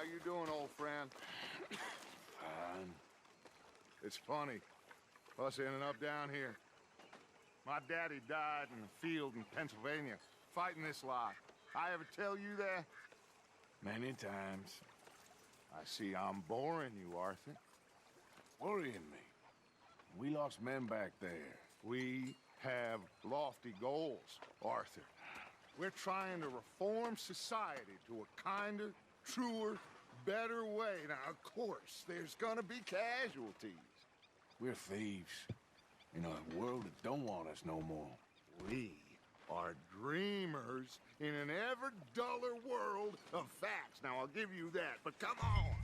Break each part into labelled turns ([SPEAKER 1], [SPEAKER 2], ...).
[SPEAKER 1] How you doing, old friend?
[SPEAKER 2] Fine.
[SPEAKER 1] It's funny, us ending up down here. My daddy died in the field in Pennsylvania, fighting this lot. I ever tell you that?
[SPEAKER 2] Many times.
[SPEAKER 1] I see I'm boring you, Arthur.
[SPEAKER 2] Worrying me. We lost men back there.
[SPEAKER 1] We have lofty goals, Arthur. We're trying to reform society to a kinder, truer, better way. Now, of course, there's gonna be casualties.
[SPEAKER 2] We're thieves. In a world that don't want us no more.
[SPEAKER 1] We are dreamers in an ever duller world of facts. Now, I'll give you that, but come on.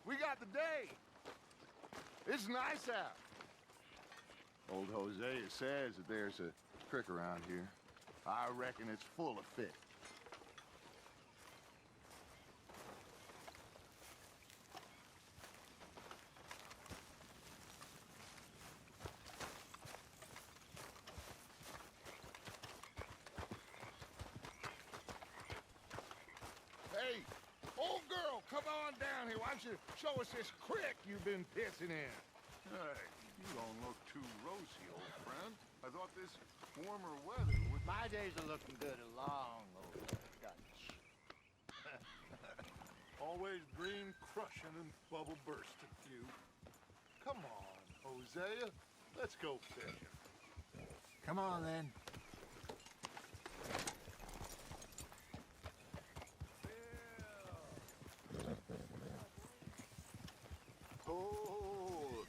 [SPEAKER 1] We got the day. It's nice out. Old Hosea says that there's a creek around here. I reckon it's full of fish. Hey, old girl, come on down here. Why don't you show us this creek you've been pissing in?
[SPEAKER 3] Hey, you don't look too rosy, old friend. I thought this warmer weather would...
[SPEAKER 4] My days are looking good along over.
[SPEAKER 3] Always green crushing and bubble bursting, you. Come on, Hosea. Let's go fishing.
[SPEAKER 4] Come on, then.
[SPEAKER 3] Oh.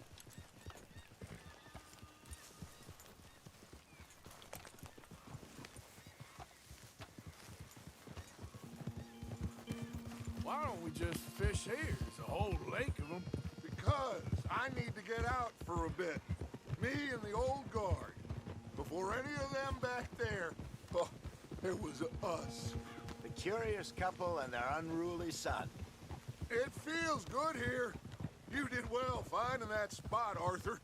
[SPEAKER 2] Why don't we just fish here? There's a whole lake of them.
[SPEAKER 1] Because I need to get out for a bit. Me and the old guard. Before any of them back there, oh, it was us.
[SPEAKER 4] The curious couple and their unruly son.
[SPEAKER 1] It feels good here. You did well finding that spot, Arthur.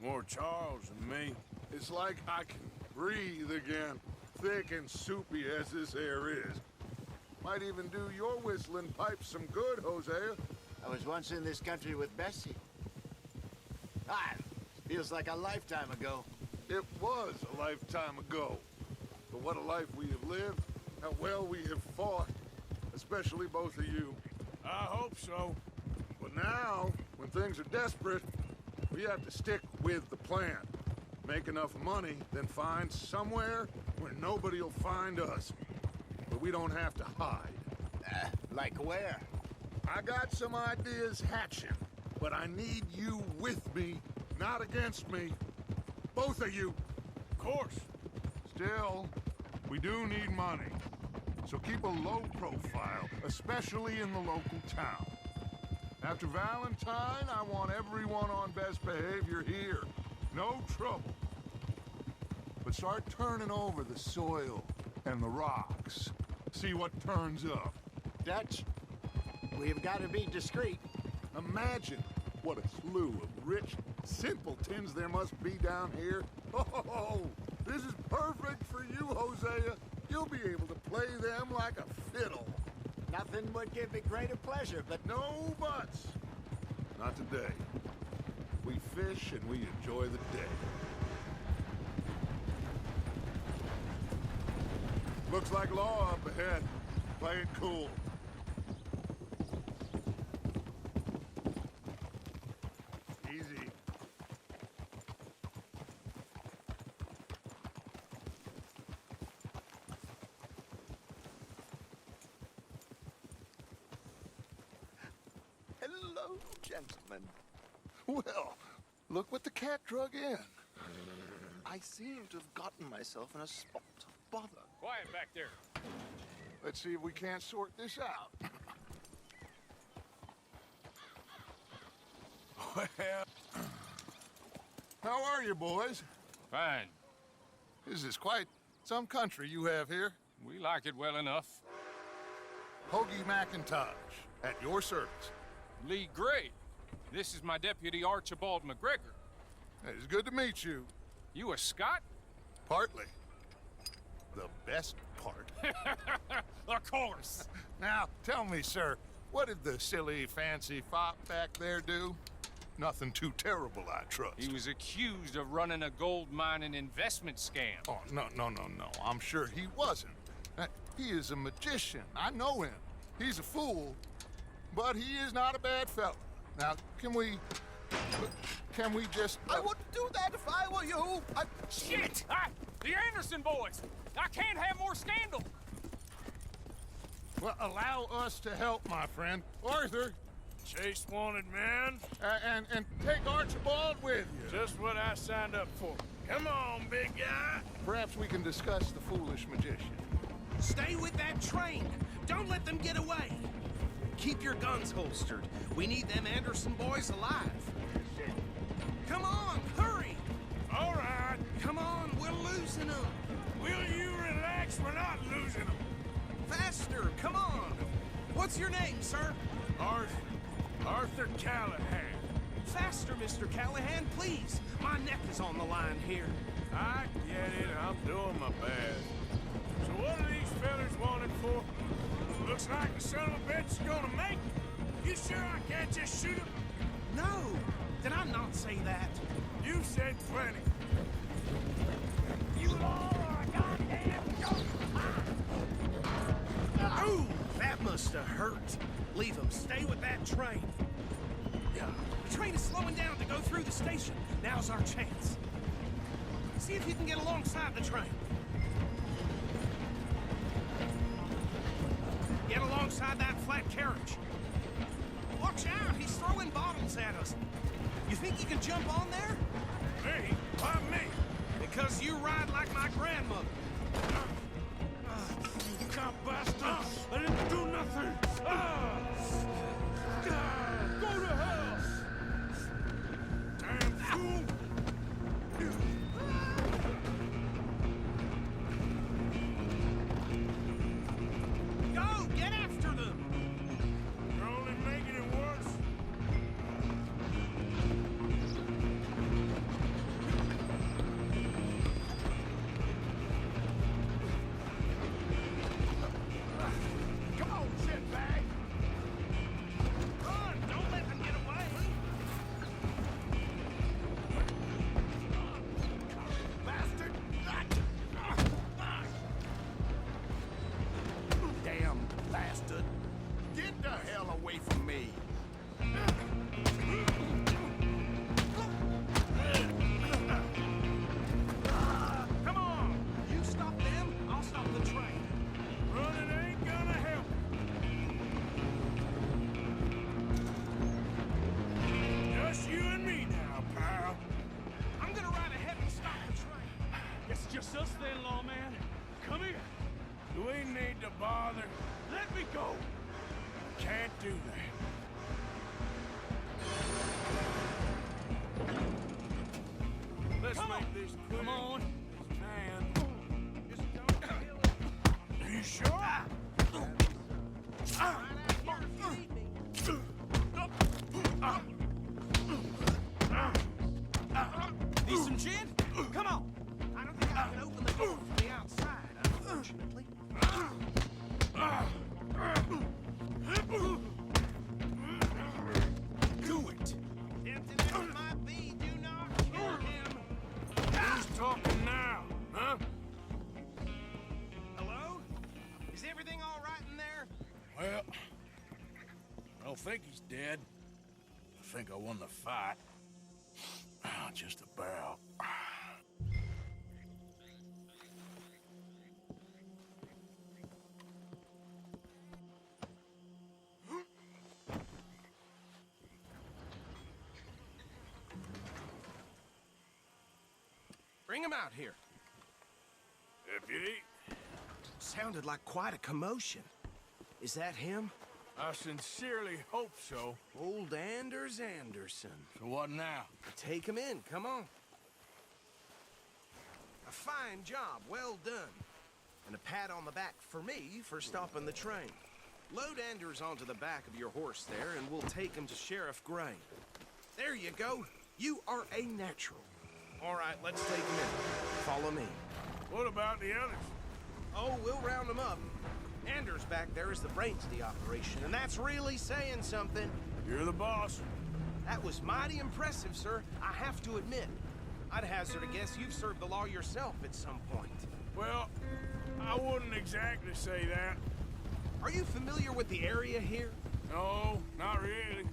[SPEAKER 2] More Charles than me.
[SPEAKER 1] It's like I can breathe again, thick and soupy as this air is. Might even do your whistling pipes some good, Hosea.
[SPEAKER 4] I was once in this country with Bessie. Ah, feels like a lifetime ago.
[SPEAKER 1] It was a lifetime ago. But what a life we have lived, how well we have fought, especially both of you.
[SPEAKER 2] I hope so.
[SPEAKER 1] But now, when things are desperate, we have to stick with the plan. Make enough money, then find somewhere where nobody will find us. But we don't have to hide.
[SPEAKER 4] Like where?
[SPEAKER 1] I got some ideas hatching, but I need you with me, not against me. Both of you.
[SPEAKER 2] Of course.
[SPEAKER 1] Still, we do need money. So keep a low profile, especially in the local town. After Valentine, I want everyone on best behavior here. No trouble. But start turning over the soil and the rocks. See what turns up.
[SPEAKER 4] Dutch, we've got to be discreet.
[SPEAKER 1] Imagine what a slew of rich simpletons there must be down here. Oh, this is perfect for you, Hosea. You'll be able to play them like a fiddle.
[SPEAKER 4] Nothing would give me greater pleasure, but
[SPEAKER 1] No buts. Not today. We fish and we enjoy the day. Looks like law up ahead. Play it cool. Easy.
[SPEAKER 4] hello, gentlemen.
[SPEAKER 1] Well, look what the cat drug in.
[SPEAKER 5] I seem to have gotten myself in a spot of bother.
[SPEAKER 6] Quiet back there.
[SPEAKER 1] Let's see if we can't sort this out.
[SPEAKER 2] Well,
[SPEAKER 1] How are you, boys?
[SPEAKER 6] Fine.
[SPEAKER 1] This is quite some country you have here.
[SPEAKER 6] We like it well enough.
[SPEAKER 1] Hoagie McIntosh, at your service.
[SPEAKER 6] Lee Gray. This is my deputy Archibald McGregor.
[SPEAKER 1] It's good to meet you.
[SPEAKER 6] You a Scot?
[SPEAKER 1] Partly. the best part.
[SPEAKER 6] Of course.
[SPEAKER 1] Now, tell me, sir, what did the silly, fancy fop back there do? Nothing too terrible, I trust.
[SPEAKER 6] He was accused of running a gold mining investment scam.
[SPEAKER 1] Oh, no. I'm sure he wasn't. He is a magician. I know him. He's a fool, but he is not a bad fellow. Now, can we just...
[SPEAKER 5] I wouldn't do that if I were you.
[SPEAKER 6] Shit! The Anderson boys! I can't have more scandal!
[SPEAKER 1] Well, allow us to help, my friend. Arthur,
[SPEAKER 2] Chase wanted man.
[SPEAKER 1] and take Archibald with you.
[SPEAKER 2] Just what I signed up for. Come on, big guy.
[SPEAKER 1] Perhaps we can discuss the foolish magician.
[SPEAKER 7] Stay with that train. Don't let them get away. Keep your guns holstered. We need them Anderson boys alive. Come on, hurry!
[SPEAKER 2] All right.
[SPEAKER 7] Come on, we're losing them.
[SPEAKER 2] Will you relax? We're not losing them.
[SPEAKER 7] Faster, come on. What's your name, sir?
[SPEAKER 2] Arthur Callahan.
[SPEAKER 7] Faster, Mr. Callahan, please. My neck is on the line here.
[SPEAKER 2] I get it. I'm doing my best. So what are these fellas wanted for? Looks like the son of a bitch is gonna make it. You sure I can't just shoot him?
[SPEAKER 7] No, did I not say that?
[SPEAKER 2] You said plenty.
[SPEAKER 7] You all are a goddamn joke. Ooh, that must have hurt. Leave him. Stay with that train. The train is slowing down to go through the station. Now's our chance. See if you can get alongside the train. Get alongside that flat carriage. Watch out, he's throwing bottles at us. You think you can jump on there?
[SPEAKER 2] Me? Why me?
[SPEAKER 7] Because you ride like my grandmother.
[SPEAKER 2] You cop bastard! I didn't do nothing! Go to hell! Damn fool!
[SPEAKER 7] Go, get after them!
[SPEAKER 2] You're only making it worse.
[SPEAKER 1] Come on, shitbag!
[SPEAKER 7] Run! Don't let them get away!
[SPEAKER 1] Bastard! Damn bastard! Get the hell away from me!
[SPEAKER 7] Come on! You stop them, I'll stop the train.
[SPEAKER 2] Running ain't gonna help. Just you and me now, pal.
[SPEAKER 7] I'm gonna ride ahead and stop the train.
[SPEAKER 8] It's just us then, lawman. Come here.
[SPEAKER 2] Do we need to bother?
[SPEAKER 8] Let me go.
[SPEAKER 2] Can't do that. Let's make this quick.
[SPEAKER 8] Come on.
[SPEAKER 2] Man. Just don't kill it. Are you sure?
[SPEAKER 7] Need some gin? Come on! I don't think I can open the door from the outside, unfortunately. Do it! Tempting as it might be, do not kill him!
[SPEAKER 2] Who's talking now? Huh?
[SPEAKER 7] Hello? Is everything all right in there?
[SPEAKER 2] Well, I don't think he's dead. I think I won the fight. Just about.
[SPEAKER 7] Bring him out here.
[SPEAKER 2] Deputy,
[SPEAKER 7] Sounded like quite a commotion. Is that him?
[SPEAKER 2] I sincerely hope so.
[SPEAKER 7] Old Anders Anderson.
[SPEAKER 2] So what now?
[SPEAKER 7] Take him in, come on. A fine job, well done. And a pat on the back for me for stopping the train. Load Anders onto the back of your horse there, and we'll take him to Sheriff Gray. There you go. You are a natural. All right, let's take him in. Follow me.
[SPEAKER 2] What about the others?
[SPEAKER 7] Oh, we'll round them up. Anders back there is the brains of the operation, and that's really saying something.
[SPEAKER 2] You're the boss.
[SPEAKER 7] That was mighty impressive, sir. I have to admit. I'd hazard a guess you've served the law yourself at some point.
[SPEAKER 2] Well, I wouldn't exactly say that.
[SPEAKER 7] Are you familiar with the area here?
[SPEAKER 2] No, not really.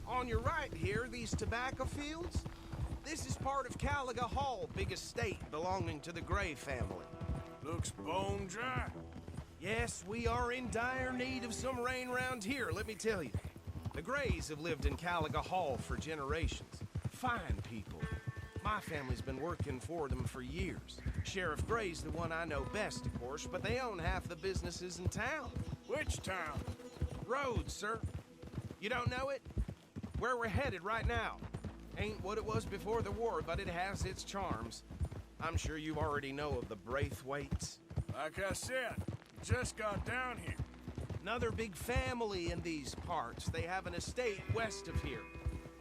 [SPEAKER 7] On your right here, these tobacco fields? This is part of Caliga Hall, big estate belonging to the Gray family.
[SPEAKER 2] Looks bone dry.
[SPEAKER 7] Yes, we are in dire need of some rain round here, let me tell you. The Grays have lived in Caliga Hall for generations. Fine people. My family's been working for them for years. Sheriff Gray's the one I know best, of course, but they own half the businesses in town.
[SPEAKER 2] Which town?
[SPEAKER 7] Rhodes, sir. You don't know it? Where we're headed right now. Ain't what it was before the war, but it has its charms. I'm sure you already know of the Braithwaites.
[SPEAKER 2] Like I said, just got down here.
[SPEAKER 7] Another big family in these parts. They have an estate west of here.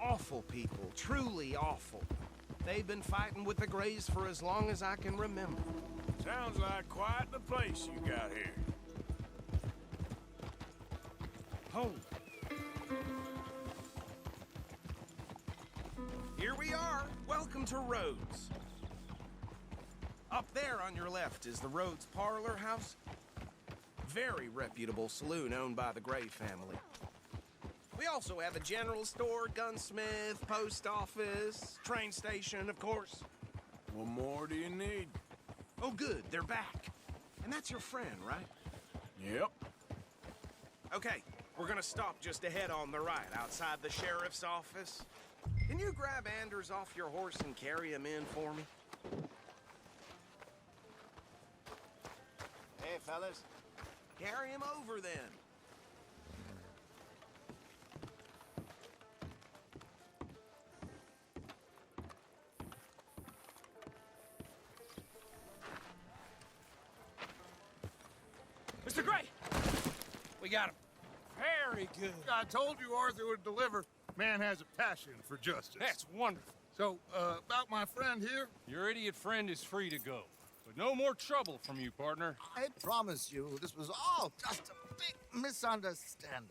[SPEAKER 7] Awful people, truly awful. They've been fighting with the Grays for as long as I can remember.
[SPEAKER 2] Sounds like quite the place you got here.
[SPEAKER 7] Hold. Here we are. Welcome to Rhodes. Up there on your left is the Rhodes Parlor House. Very reputable saloon owned by the Gray family. We also have a general store, gunsmith, post office, train station, of course.
[SPEAKER 2] What more do you need?
[SPEAKER 7] Oh, good, they're back. And that's your friend, right?
[SPEAKER 2] Yep.
[SPEAKER 7] Okay, we're gonna stop just ahead on the right, outside the sheriff's office. Can you grab Anders off your horse and carry him in for me?
[SPEAKER 4] Hey, fellas.
[SPEAKER 7] Carry him over, then.
[SPEAKER 6] Mr. Gray! We got him. Very good.
[SPEAKER 1] I told you Arthur would deliver. Man has a passion for justice.
[SPEAKER 6] That's wonderful.
[SPEAKER 1] So, about my friend here?
[SPEAKER 6] Your idiot friend is free to go. But no more trouble from you, partner.
[SPEAKER 5] I promise you, this was all just a big misunderstanding.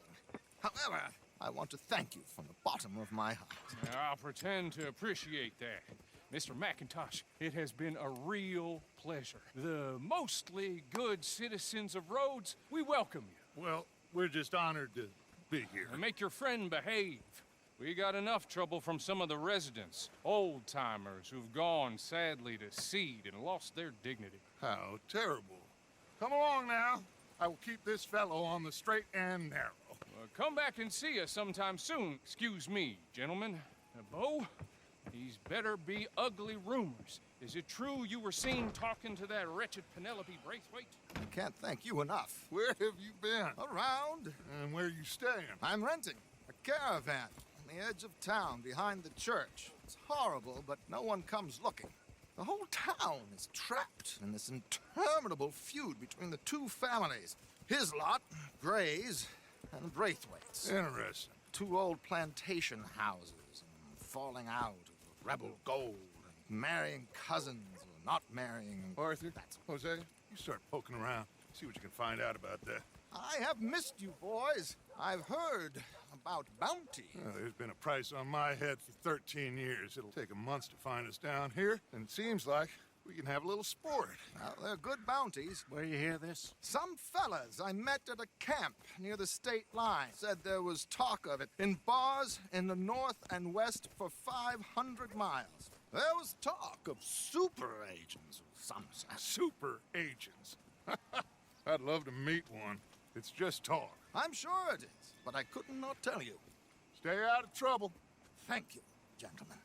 [SPEAKER 5] However, I want to thank you from the bottom of my heart.
[SPEAKER 6] Now, I'll pretend to appreciate that. Mr. McIntosh, it has been a real pleasure. The mostly good citizens of Rhodes, we welcome you.
[SPEAKER 1] Well, we're just honored to be here.
[SPEAKER 6] And make your friend behave. We got enough trouble from some of the residents, old-timers who've gone, sadly, to seed and lost their dignity.
[SPEAKER 1] How terrible. Come along now. I will keep this fellow on the straight and narrow.
[SPEAKER 6] Come back and see us sometime soon. Excuse me, gentlemen. Bo, these better be ugly rumors. Is it true you were seen talking to that wretched Penelope Braithwaite?
[SPEAKER 5] I can't thank you enough.
[SPEAKER 1] Where have you been?
[SPEAKER 5] Around.
[SPEAKER 1] And where are you staying?
[SPEAKER 5] I'm renting a caravan on the edge of town behind the church. It's horrible, but no one comes looking. The whole town is trapped in this interminable feud between the two families. His lot, Gray's, and the Braithwaites.
[SPEAKER 1] Interesting.
[SPEAKER 5] Two old plantation houses, and falling out of rebel gold, and marrying cousins or not marrying.
[SPEAKER 1] Arthur, Jose, you start poking around. See what you can find out about that.
[SPEAKER 5] I have missed you, boys. I've heard about bounty.
[SPEAKER 1] Well, there's been a price on my head for 13 years. It'll take a month to find us down here, and it seems like we can have a little sport.
[SPEAKER 5] Well, they're good bounties.
[SPEAKER 3] Where you hear this?
[SPEAKER 5] Some fellas I met at a camp near the state line said there was talk of it in bars in the north and west for 500 miles. There was talk of super agents of some sort.
[SPEAKER 1] Super agents. I'd love to meet one. It's just talk.
[SPEAKER 5] I'm sure it is, but I could not tell you.
[SPEAKER 1] Stay out of trouble.
[SPEAKER 5] Thank you, gentlemen.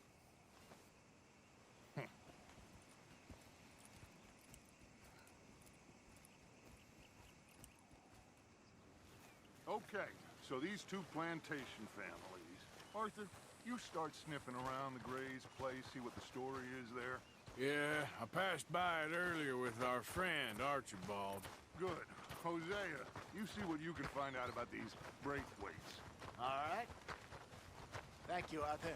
[SPEAKER 1] Okay, so these two plantation families. Arthur, you start sniffing around the Gray's place, see what the story is there.
[SPEAKER 2] Yeah, I passed by it earlier with our friend, Archibald.
[SPEAKER 1] Good. Hosea, you see what you can find out about these Braithwaites.
[SPEAKER 4] All right. Thank you, Arthur.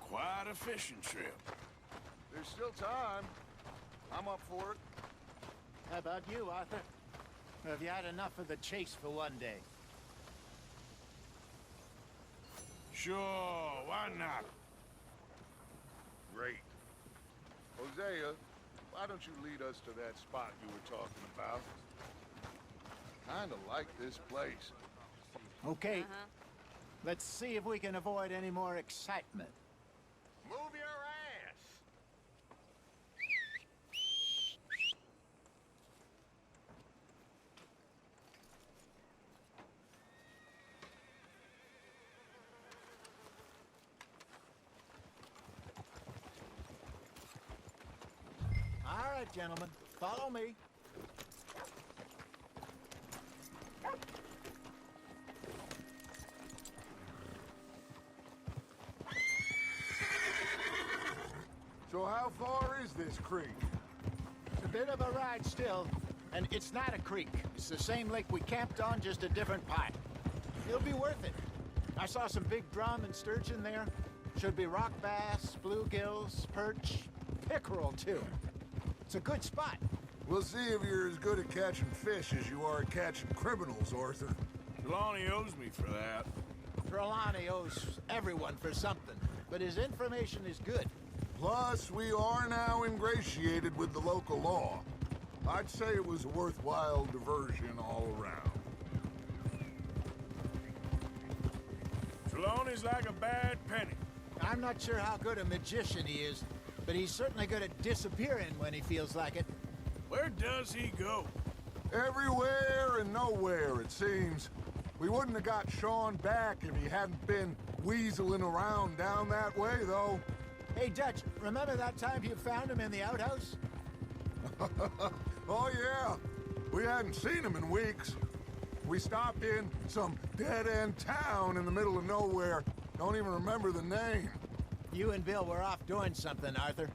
[SPEAKER 2] Quite a fishing trip.
[SPEAKER 1] There's still time. I'm up for it.
[SPEAKER 4] How about you, Arthur? Or have you had enough of the chase for one day?
[SPEAKER 2] Sure, why not?
[SPEAKER 1] Great. Hosea, why don't you lead us to that spot you were talking about? Kinda like this place.
[SPEAKER 4] Okay. Let's see if we can avoid any more excitement.
[SPEAKER 1] Move your ass!
[SPEAKER 4] All right, gentlemen. Follow me.
[SPEAKER 1] So how far is this creek?
[SPEAKER 4] It's a bit of a ride still, and it's not a creek. It's the same lake we camped on, just a different part. It'll be worth it. I saw some big drum and sturgeon there. Should be rock bass, bluegills, perch, pickerel too. It's a good spot.
[SPEAKER 1] We'll see if you're as good at catching fish as you are at catching criminals, Arthur.
[SPEAKER 2] Trelawney owes me for that.
[SPEAKER 4] Trelawney owes everyone for something, but his information is good.
[SPEAKER 1] Plus, we are now ingratiated with the local law. I'd say it was a worthwhile diversion all around.
[SPEAKER 2] Trelawney's like a bad penny.
[SPEAKER 4] I'm not sure how good a magician he is, but he's certainly good at disappearing when he feels like it.
[SPEAKER 2] Where does he go?
[SPEAKER 1] Everywhere and nowhere, it seems. We wouldn't have got Sean back if he hadn't been weaseling around down that way, though.
[SPEAKER 4] Hey, Dutch, remember that time you found him in the outhouse?
[SPEAKER 1] Oh, yeah. We hadn't seen him in weeks. We stopped in some dead-end town in the middle of nowhere. Don't even remember the name.
[SPEAKER 4] You and Bill were off doing something, Arthur.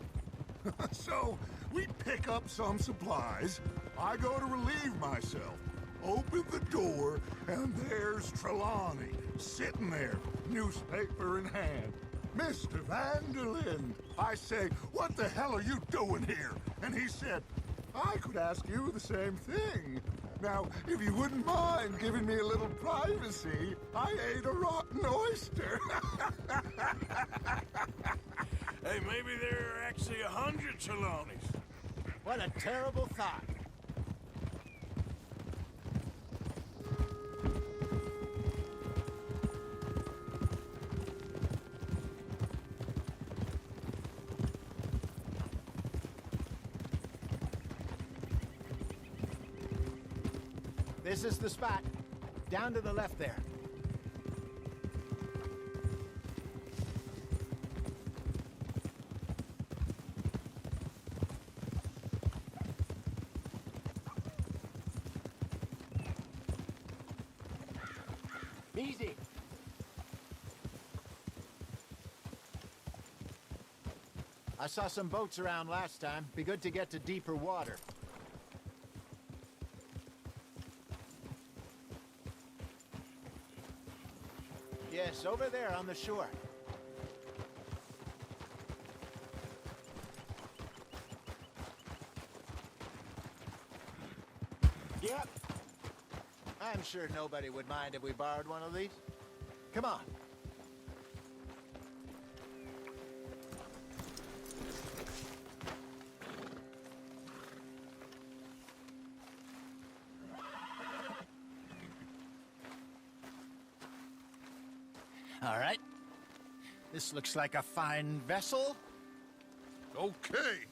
[SPEAKER 1] So, we pick up some supplies. I go to relieve myself. Open the door, and there's Trelawney, sitting there, newspaper in hand. Mr. Vanderlyn. I say, what the hell are you doing here? And he said, I could ask you the same thing. Now, if you wouldn't mind giving me a little privacy, I ate a rotten oyster.
[SPEAKER 2] Hey, maybe there are actually 100 Trelawneys.
[SPEAKER 4] What a terrible thought. This is the spot. Down to the left there. Easy. I saw some boats around last time. Be good to get to deeper water. Yes, over there on the shore. Yep. I'm sure nobody would mind if we borrowed one of these. Come on. All right. This looks like a fine vessel.
[SPEAKER 1] Okay.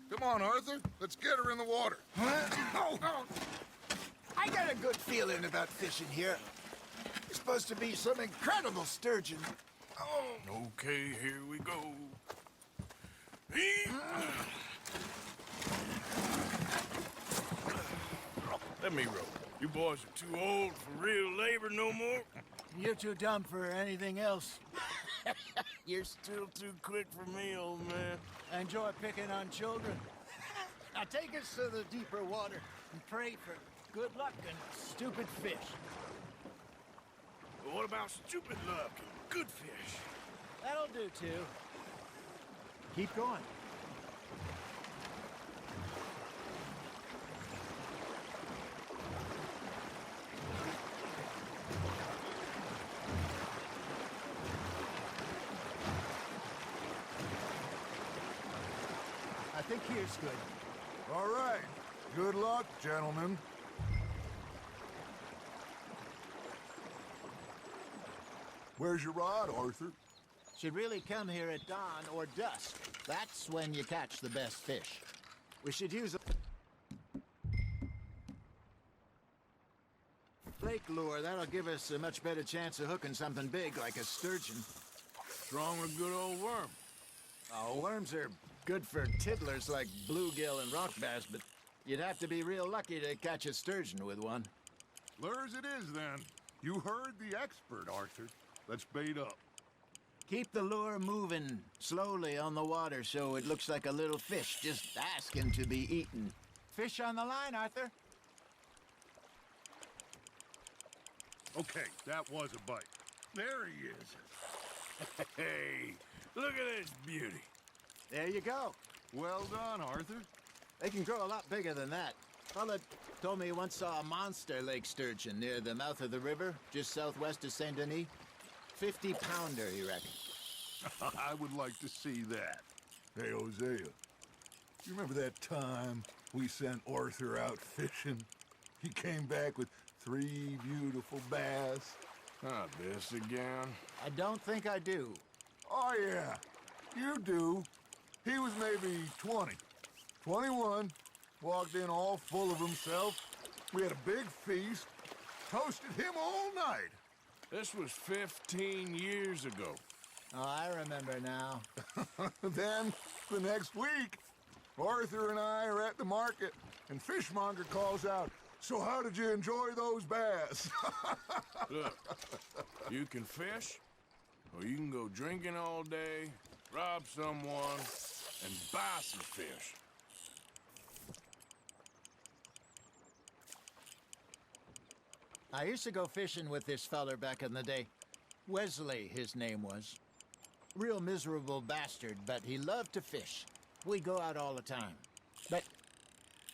[SPEAKER 1] Come on, Arthur. Let's get her in the water.
[SPEAKER 4] Oh. I got a good feeling about fishing here. It's supposed to be some incredible sturgeon. Oh.
[SPEAKER 2] Okay, here we go. Let me row. You boys are too old for real labor no more.
[SPEAKER 4] You're too dumb for anything else.
[SPEAKER 2] You're still too quick for me, old man.
[SPEAKER 4] I enjoy picking on children. Now take us to the deeper water and pray for good luck and stupid fish.
[SPEAKER 2] But what about stupid luck and good fish?
[SPEAKER 4] That'll do, too. Keep going. think here's good.
[SPEAKER 1] All right. Good luck, gentlemen. Where's your rod, Arthur?
[SPEAKER 4] Should really come here at dawn or dusk. That's when you catch the best fish. We should use a lake lure. That'll give us a much better chance of hooking something big like a sturgeon.
[SPEAKER 2] What's wrong with good old worm?
[SPEAKER 4] Oh, worms are good for tiddlers like bluegill and rock bass, but you'd have to be real lucky to catch a sturgeon with one.
[SPEAKER 1] Lures it is, then. You heard the expert, Arthur. Let's bait up.
[SPEAKER 4] Keep the lure moving slowly on the water so it looks like a little fish just asking to be eaten. Fish on the line, Arthur.
[SPEAKER 1] Okay, that was a bite. There he is.
[SPEAKER 2] Hey, look at this beauty.
[SPEAKER 4] There you go.
[SPEAKER 1] Well done, Arthur.
[SPEAKER 4] They can grow a lot bigger than that. Fella told me he once saw a monster lake sturgeon near the mouth of the river, just southwest of Saint Denis. 50-pounder, he reckons.
[SPEAKER 1] I would like to see that. Hey, Hosea, you remember that time we sent Arthur out fishing? He came back with 3 beautiful bass.
[SPEAKER 2] Not this again.
[SPEAKER 4] I don't think I do.
[SPEAKER 1] Oh, yeah, you do. He was maybe 20, 21, walked in all full of himself. We had a big feast, toasted him all night.
[SPEAKER 2] This was 15 years ago.
[SPEAKER 4] Oh, I remember now.
[SPEAKER 1] Then, the next week, Arthur and I are at the market, and Fishmonger calls out, "So how did you enjoy those bass?"
[SPEAKER 2] Look, you can fish, or you can go drinking all day, rob someone, and buy some fish.
[SPEAKER 4] I used to go fishing with this feller back in the day. Wesley, his name was. Real miserable bastard, but he loved to fish. We go out all the time. But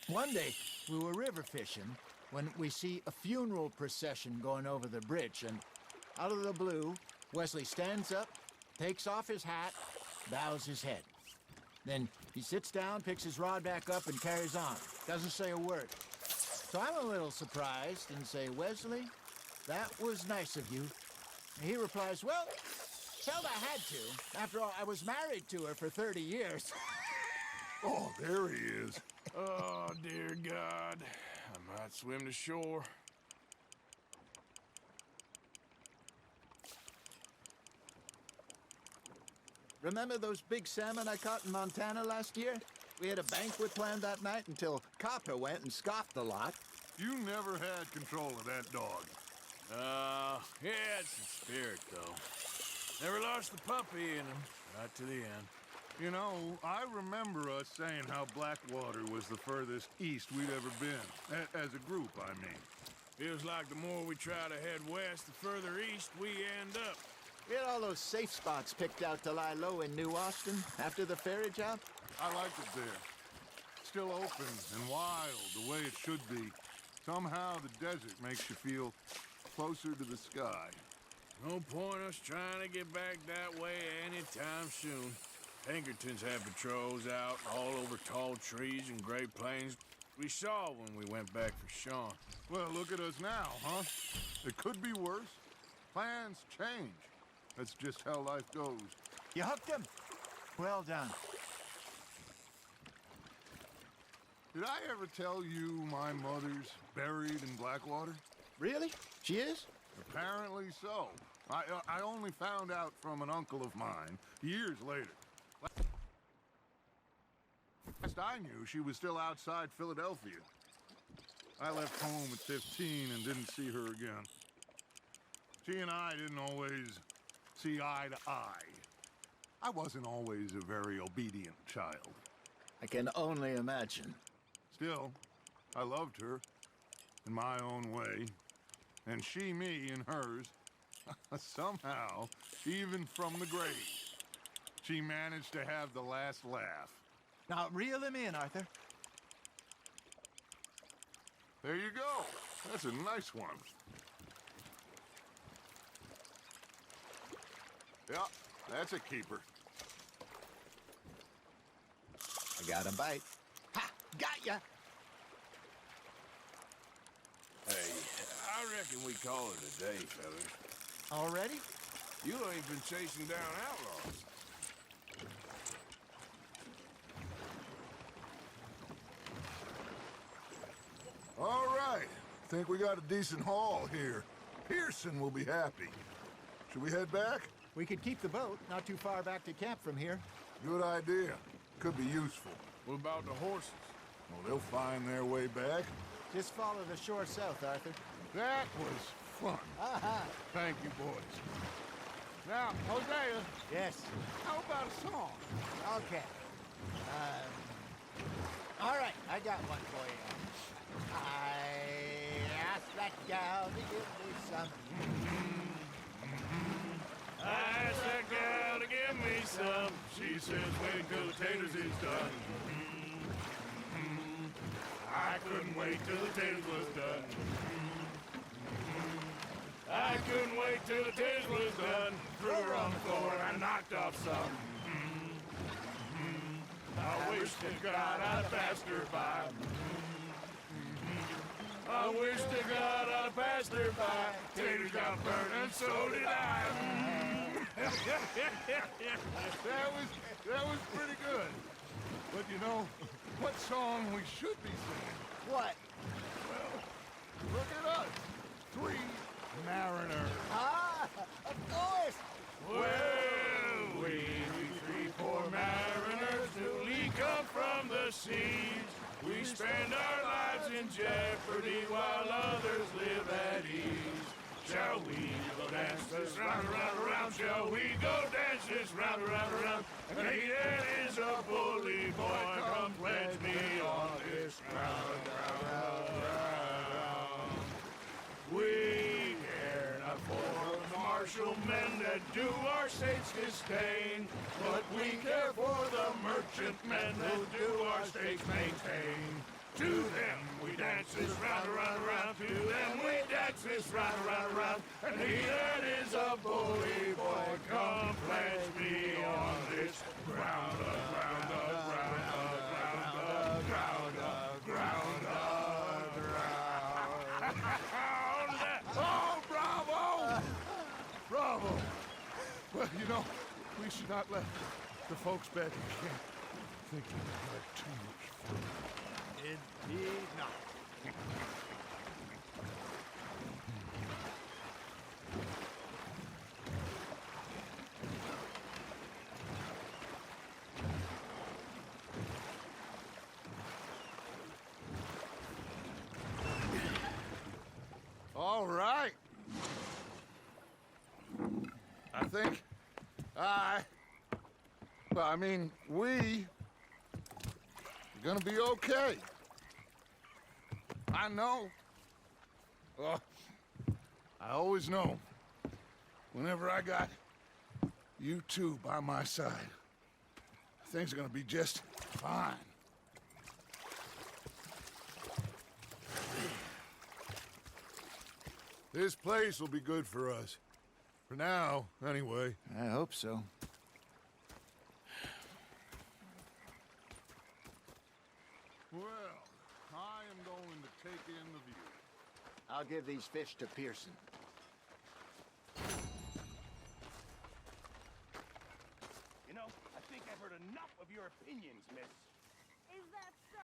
[SPEAKER 4] one day, we were river fishing when we see a funeral procession going over the bridge, and out of the blue, Wesley stands up, takes off his hat, bows his head. Then he sits down, picks his rod back up, and carries on. Doesn't say a word. So I'm a little surprised and say, "Wesley, that was nice of you." And he replies, "Well, felt I had to. After all, I was married to her for 30 years.
[SPEAKER 1] Oh, there he is.
[SPEAKER 2] Oh, dear God. I might swim to shore.
[SPEAKER 4] Remember those big salmon I caught in Montana last year? We had a banquet planned that night until Copper went and scoffed the lot.
[SPEAKER 1] You never had control of that dog.
[SPEAKER 2] He had some spirit, though. Never lost the puppy in him, right to the end.
[SPEAKER 1] You know, I remember us saying how Blackwater was the furthest east we'd ever been. As a group, I mean.
[SPEAKER 2] Feels like the more we try to head west, the further east we end up.
[SPEAKER 4] We had all those safe spots picked out to lie low in New Austin after the ferry job.
[SPEAKER 1] I liked it there. Still open and wild, the way it should be. Somehow the desert makes you feel closer to the sky.
[SPEAKER 2] No point us trying to get back that way anytime soon. Pinkertons have patrols out all over tall trees and Great Plains. We saw when we went back for Sean.
[SPEAKER 1] Well, look at us now, huh? It could be worse. Plans change. That's just how life goes.
[SPEAKER 4] You hooked him. Well done.
[SPEAKER 1] Did I ever tell you my mother's buried in Blackwater?
[SPEAKER 4] Really? She is?
[SPEAKER 1] Apparently so. I only found out from an uncle of mine years later. Last I knew, she was still outside Philadelphia. I left home at 15 and didn't see her again. She and I didn't always see eye to eye. I wasn't always a very obedient child.
[SPEAKER 4] I can only imagine.
[SPEAKER 1] Still, I loved her in my own way, and she me in hers. Somehow, even from the grave, she managed to have the last laugh.
[SPEAKER 4] Now, reel him in, Arthur.
[SPEAKER 1] There you go. That's a nice one. Yeah, that's a keeper. I
[SPEAKER 4] Got a bite. Ha! Got ya!
[SPEAKER 2] Hey, I reckon we call it a day, fellas.
[SPEAKER 4] Already?
[SPEAKER 2] You ain't been chasing down outlaws.
[SPEAKER 1] All right. Think we got a decent haul here. Pearson will be happy. Should we head back?
[SPEAKER 4] We could keep the boat not too far back to camp from here.
[SPEAKER 1] Good idea. Could be useful.
[SPEAKER 2] What about the horses?
[SPEAKER 1] Well, they'll find their way back.
[SPEAKER 4] Just follow the shore south, Arthur.
[SPEAKER 1] That was fun.
[SPEAKER 4] Aha!
[SPEAKER 1] Thank you, boys. Now, Hosea,
[SPEAKER 4] Yes.
[SPEAKER 1] how about a song?
[SPEAKER 4] Okay. All right, I got one for you. I asked that gal to give me some.
[SPEAKER 2] I asked that gal to give me some. She says wait till the taters is done. I couldn't wait till the taters was done. I couldn't wait till the taters was done. Threw her on the floor and knocked off some. I wish to God I'd passed her by. I wish to God I'd passed her by. Taters got burned and so did I.
[SPEAKER 1] That was pretty good. But you know, what song we should be singing?
[SPEAKER 4] What?
[SPEAKER 1] Look at us. 3 mariners.
[SPEAKER 4] Ah, of course.
[SPEAKER 2] Well, we 3 poor mariners newly come from the seas. We spend our lives in jeopardy while others live at ease. Shall we go dance this round, around, around? Shall we go dance this round, around, around? And he that is a bully boy, come pledge me on this ground, ground, ground. We care not for the martial men that do our states disdain, but we care for the merchant men that do our states maintain. To them we dance this round, around, around. To them we dance this round, around, around. And he that is a bully boy, come pledge me on this ground, ground, ground, ground, ground, ground, ground.
[SPEAKER 1] Oh, bravo! Bravo! Well, you know, we should not let the folks back in camp think that we had too much fun.
[SPEAKER 4] Indeed not.
[SPEAKER 1] All right. I think we are gonna be okay. I know. I always know. Whenever I got you two by my side, things are gonna be just fine. This place will be good for us. For now, anyway.
[SPEAKER 4] I hope so.
[SPEAKER 1] Well, I am going to take in the view.
[SPEAKER 4] I'll give these fish to Pearson.
[SPEAKER 8] You know, I think I've heard enough of your opinions, miss.
[SPEAKER 9] Is that so?